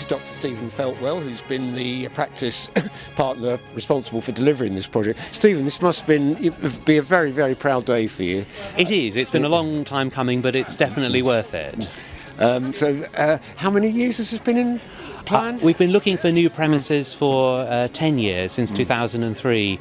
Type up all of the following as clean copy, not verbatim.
to Dr. Stephen Feltwell, who's been the practice partner responsible for delivering this project. Stephen, this must be a very, very proud day for you. It is. It's been a long time coming, but it's definitely worth it. How many years has this been in plan? We've been looking for new premises for 10 years, since 2003,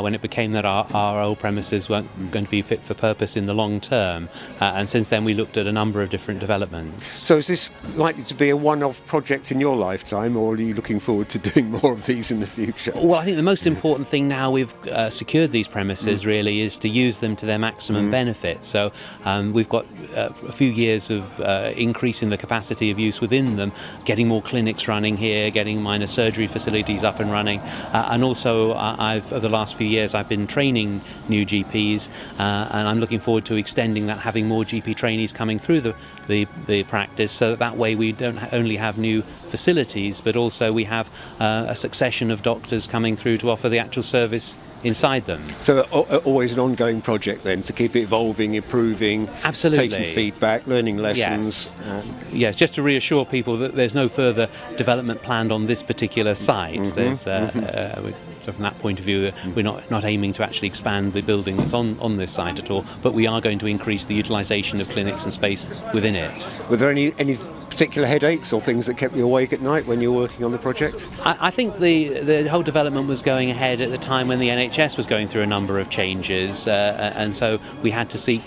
when it became that our old premises weren't going to be fit for purpose in the long term. And since then we looked at a number of different developments. So is this likely to be a one-off project in your lifetime, or are you looking forward to doing more of these in the future? Well, I think the most important thing now we've secured these premises really is to use them to their maximum benefit. So we've got a few years of increasing the capacity of use within them, getting more clinics running here, getting minor surgery facilities up and running, and also over the last few years I've been training new GPs, and I'm looking forward to extending that, having more GP trainees coming through the practice, so that way we don't only have new facilities, but also we have a succession of doctors coming through to offer the actual service inside them. So always an ongoing project then, to keep it evolving, improving, absolutely, taking feedback, learning lessons. Yes, just to reassure people that there's no further development planned on this particular site. So from that point of view, we're not aiming to actually expand the building that's on this site at all, but we are going to increase the utilisation of clinics and space within it. Were there any particular headaches or things that kept you awake at night when you were working on the project? I think the whole development was going ahead at the time when the NHS was going through a number of changes, and so we had to seek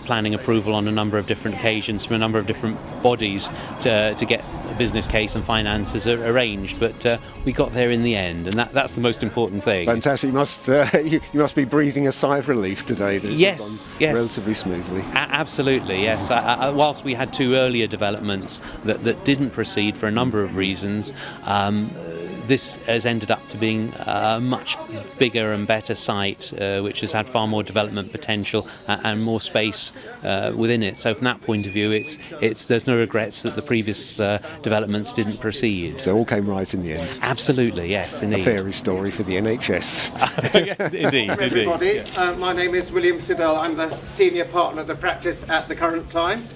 planning approval on a number of different occasions from a number of different bodies to get a business case and finances arranged, but we got there in the end, and that's the most important thing. Fantastic. You must be breathing a sigh of relief today that it's gone relatively smoothly. Absolutely, yes. Whilst we had two earlier developments that didn't proceed for a number of reasons, this has ended up to being a much bigger and better site, which has had far more development potential and more space within it. So from that point of view, there's no regrets that the previous developments didn't proceed. So all came right in the end. Absolutely, yes, indeed. A fairy story for the NHS. Indeed. Everybody, my name is William Siddell. I'm the senior partner of the practice at the current time,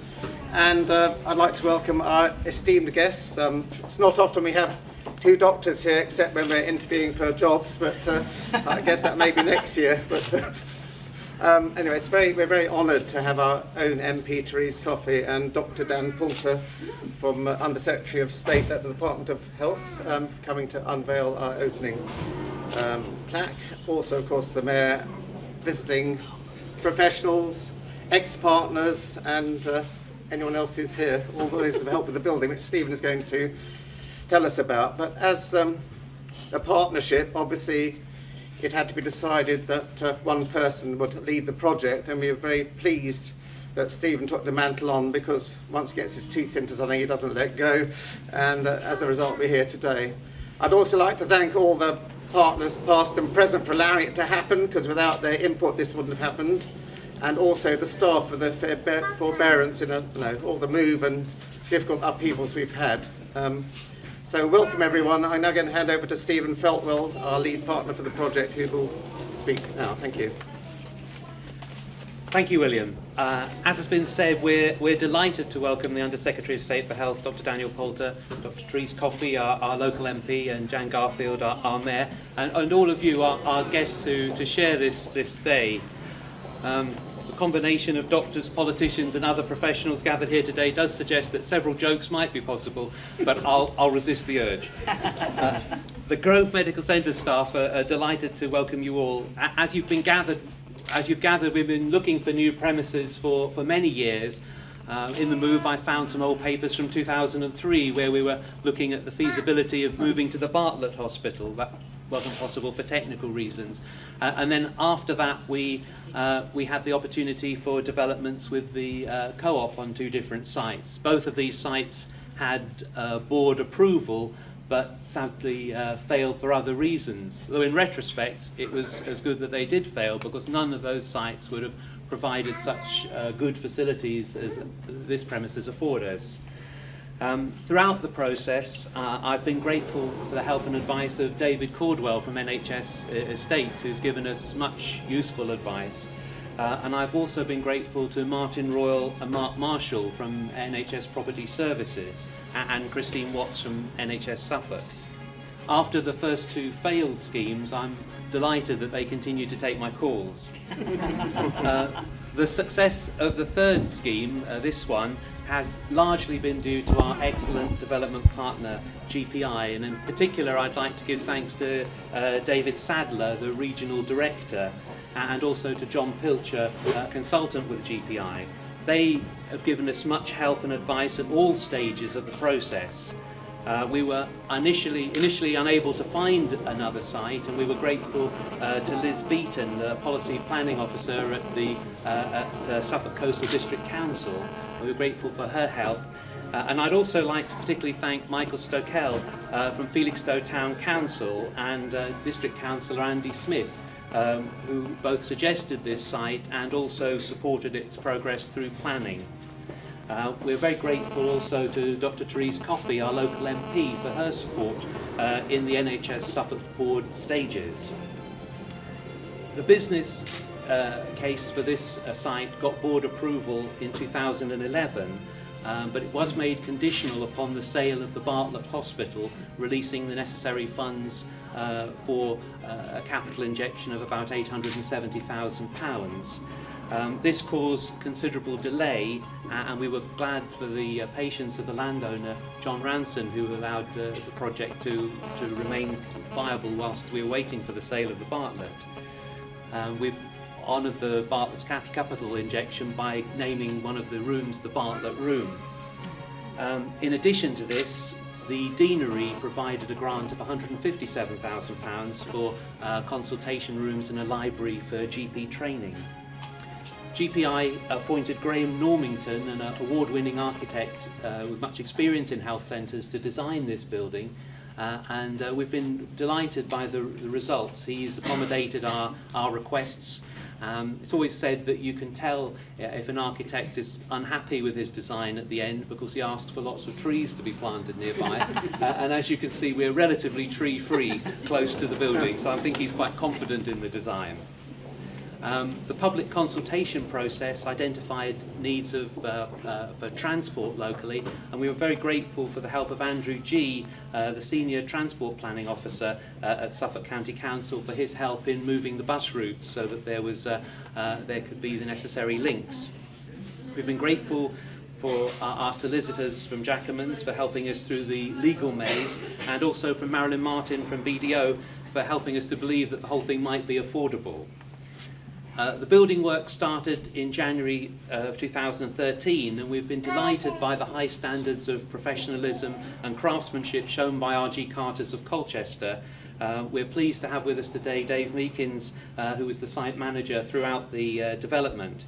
and I'd like to welcome our esteemed guests. It's not often we have two doctors here, except when we're interviewing for jobs, but I guess that may be next year. But anyway, we're very honoured to have our own MP Therese Coffey and Dr. Dan Poulter from Under Secretary of State at the Department of Health coming to unveil our opening plaque. Also, of course, the Mayor, visiting professionals, ex-partners, and anyone else who's here, all those who have helped with the building, which Stephen is going to tell us about. But as a partnership, obviously it had to be decided that one person would lead the project, and we were very pleased that Stephen took the mantle on, because once he gets his teeth into something he doesn't let go, and as a result we're here today. I'd also like to thank all the partners past and present for allowing it to happen, because without their input this wouldn't have happened, and also the staff for the forbearance in all the move and difficult upheavals we've had. So welcome everyone. I'm now going to hand over to Stephen Feltwell, our lead partner for the project, who will speak now. Thank you. Thank you, William. As has been said, we're delighted to welcome the Under Secretary of State for Health, Dr. Daniel Poulter, Dr. Therese Coffey, our local MP, and Jan Garfield, our Mayor, and all of you, our guests, to share this day. The combination of doctors, politicians and other professionals gathered here today does suggest that several jokes might be possible, but I'll resist the urge. The Grove Medical Centre staff are delighted to welcome you all. As you've gathered, we've been looking for new premises for many years. In the move, I found some old papers from 2003 where we were looking at the feasibility of moving to the Bartlett Hospital. That wasn't possible for technical reasons. And then after that, we had the opportunity for developments with the co-op on two different sites. Both of these sites had board approval, but sadly failed for other reasons. Though in retrospect, it was as good that they did fail, because none of those sites would have provided such good facilities as this premises afford us. Throughout the process, I've been grateful for the help and advice of David Cordwell from NHS Estates, who's given us much useful advice. And I've also been grateful to Martin Royal and Mark Marshall from NHS Property Services and Christine Watts from NHS Suffolk. After the first two failed schemes, I'm delighted that they continue to take my calls. The success of the third scheme, this one, has largely been due to our excellent development partner, GPI, and in particular I'd like to give thanks to David Sadler, the Regional Director, and also to John Pilcher, consultant with GPI. They have given us much help and advice at all stages of the process. We were initially unable to find another site, and we were grateful to Liz Beaton, the Policy Planning Officer at Suffolk Coastal District Council. We were grateful for her help. And I'd also like to particularly thank Michael Stokel from Felixstowe Town Council and District Councillor Andy Smith, who both suggested this site and also supported its progress through planning. We're very grateful also to Dr. Therese Coffey, our local MP, for her support in the NHS Suffolk Board stages. The business case for this site got board approval in 2011, but it was made conditional upon the sale of the Bartlett Hospital, releasing the necessary funds for a capital injection of about £870,000. This caused considerable delay, and we were glad for the patience of the landowner, John Ranson, who allowed the project to remain viable whilst we were waiting for the sale of the Bartlett. We've honoured the Bartlett's capital injection by naming one of the rooms the Bartlett Room. In addition to this, the Deanery provided a grant of £157,000 for consultation rooms and a library for GP training. GPI appointed Graham Normington, an award-winning architect with much experience in health centres, to design this building, and we've been delighted by the results. He's accommodated our requests. It's always said that you can tell if an architect is unhappy with his design at the end because he asked for lots of trees to be planted nearby. And as you can see, we're relatively tree-free close to the building, so I think he's quite confident in the design. The public consultation process identified needs for transport locally, and we were very grateful for the help of Andrew G., the Senior Transport Planning Officer at Suffolk County Council, for his help in moving the bus routes so that there could be the necessary links. We've been grateful for our solicitors from Jackamans for helping us through the legal maze, and also from Marilyn Martin from BDO for helping us to believe that the whole thing might be affordable. The building work started in January of 2013, and we've been delighted by the high standards of professionalism and craftsmanship shown by RG Carters of Colchester. We're pleased to have with us today Dave Meekins, who was the site manager throughout the development.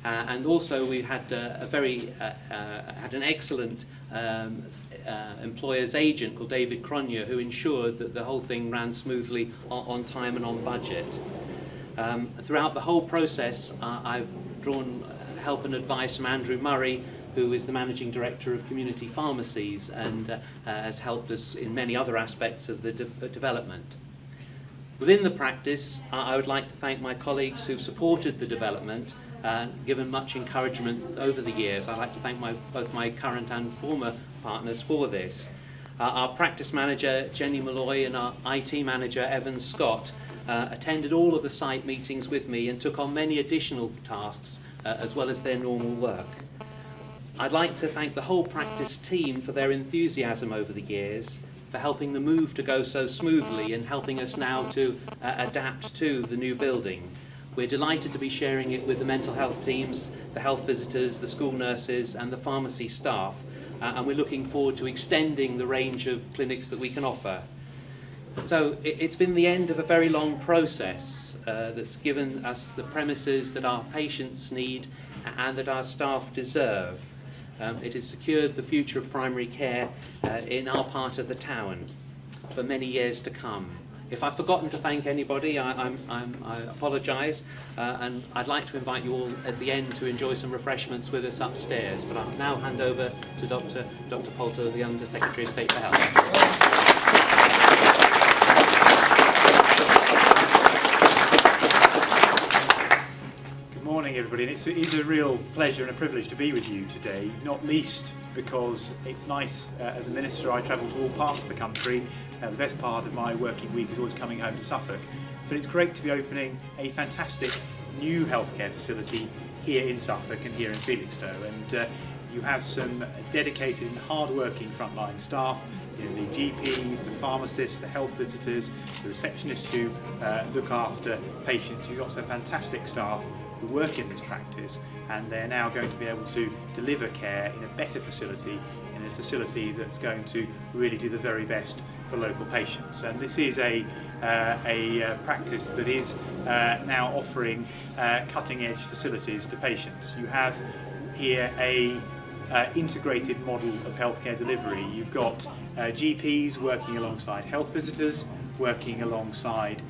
And also we had had an excellent employer's agent called David Cronje, who ensured that the whole thing ran smoothly on time and on budget. Throughout the whole process, I've drawn help and advice from Andrew Murray, who is the Managing Director of Community Pharmacies and has helped us in many other aspects of the development. Within the practice, I would like to thank my colleagues who've supported the development, given much encouragement over the years. I'd like to thank both my current and former partners for this. Our practice manager, Jenny Malloy, and our IT manager, Evan Scott, attended all of the site meetings with me and took on many additional tasks as well as their normal work. I'd like to thank the whole practice team for their enthusiasm over the years, for helping the move to go so smoothly and helping us now to adapt to the new building. We're delighted to be sharing it with the mental health teams, the health visitors, the school nurses and the pharmacy staff, and we're looking forward to extending the range of clinics that we can offer. So it's been the end of a very long process that's given us the premises that our patients need and that our staff deserve. It has secured the future of primary care in our part of the town for many years to come. If I've forgotten to thank anybody, I apologise, and I'd like to invite you all at the end to enjoy some refreshments with us upstairs. But I'll now hand over to Dr. Poulter, the Under Secretary of State for Health. Good morning, everybody. And it is a real pleasure and a privilege to be with you today, not least because it's nice, as a minister, I travel to all parts of the country. The best part of my working week is always coming home to Suffolk. But it's great to be opening a fantastic new healthcare facility here in Suffolk and here in Felixstowe. And you have some dedicated and hard-working frontline staff, the GPs, the pharmacists, the health visitors, the receptionists who look after patients. You've got some fantastic staff who work in this practice, and they're now going to be able to deliver care in a better facility, in a facility that's going to really do the very best for local patients. And this is a practice that is now offering cutting-edge facilities to patients. You have here a integrated model of healthcare delivery. You've got GPs working alongside health visitors, working alongside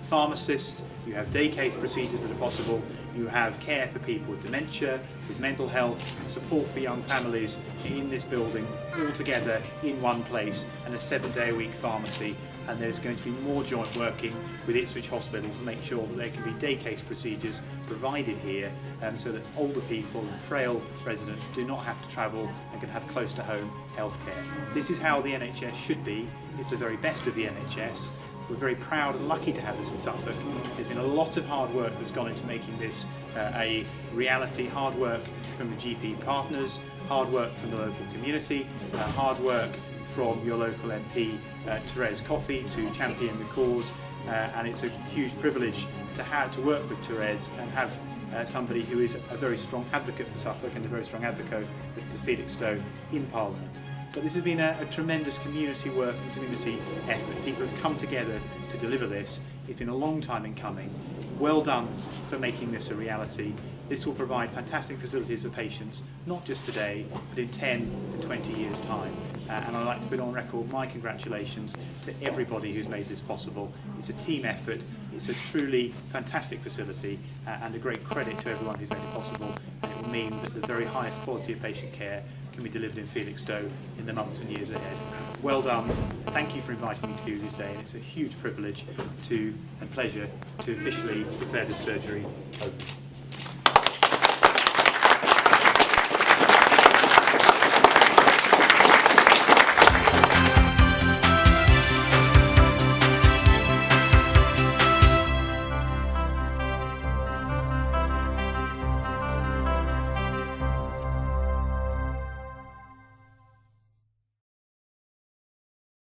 pharmacists. You have day case procedures that are possible. You have care for people with dementia, with mental health, support for young families in this building, all together in one place, and a 7-day-a-week pharmacy. And there's going to be more joint working with Ipswich Hospital to make sure that there can be day case procedures provided here, so that older people and frail residents do not have to travel and can have close to home healthcare. This is how the NHS should be. It's the very best of the NHS. We're very proud and lucky to have this in Suffolk. There's been a lot of hard work that's gone into making this a reality. Hard work from the GP partners, hard work from the local community, hard work from your local MP, Therese Coffey, to champion the cause, and it's a huge privilege to work with Therese and have somebody who is a very strong advocate for Suffolk and a very strong advocate for Felixstowe in Parliament. But this has been a tremendous community work and community effort. People have come together to deliver this. It's been a long time in coming. Well done for making this a reality. This will provide fantastic facilities for patients, not just today, but in 10 and 20 years' time. And I'd like to put on record my congratulations to everybody who's made this possible. It's a team effort. It's a truly fantastic facility, and a great credit to everyone who's made it possible. And it will mean that the very highest quality of patient care can be delivered in Felixstowe in the months and years ahead. Well done. Thank you for inviting me to you today, and it's a huge privilege and pleasure to officially declare this surgery open.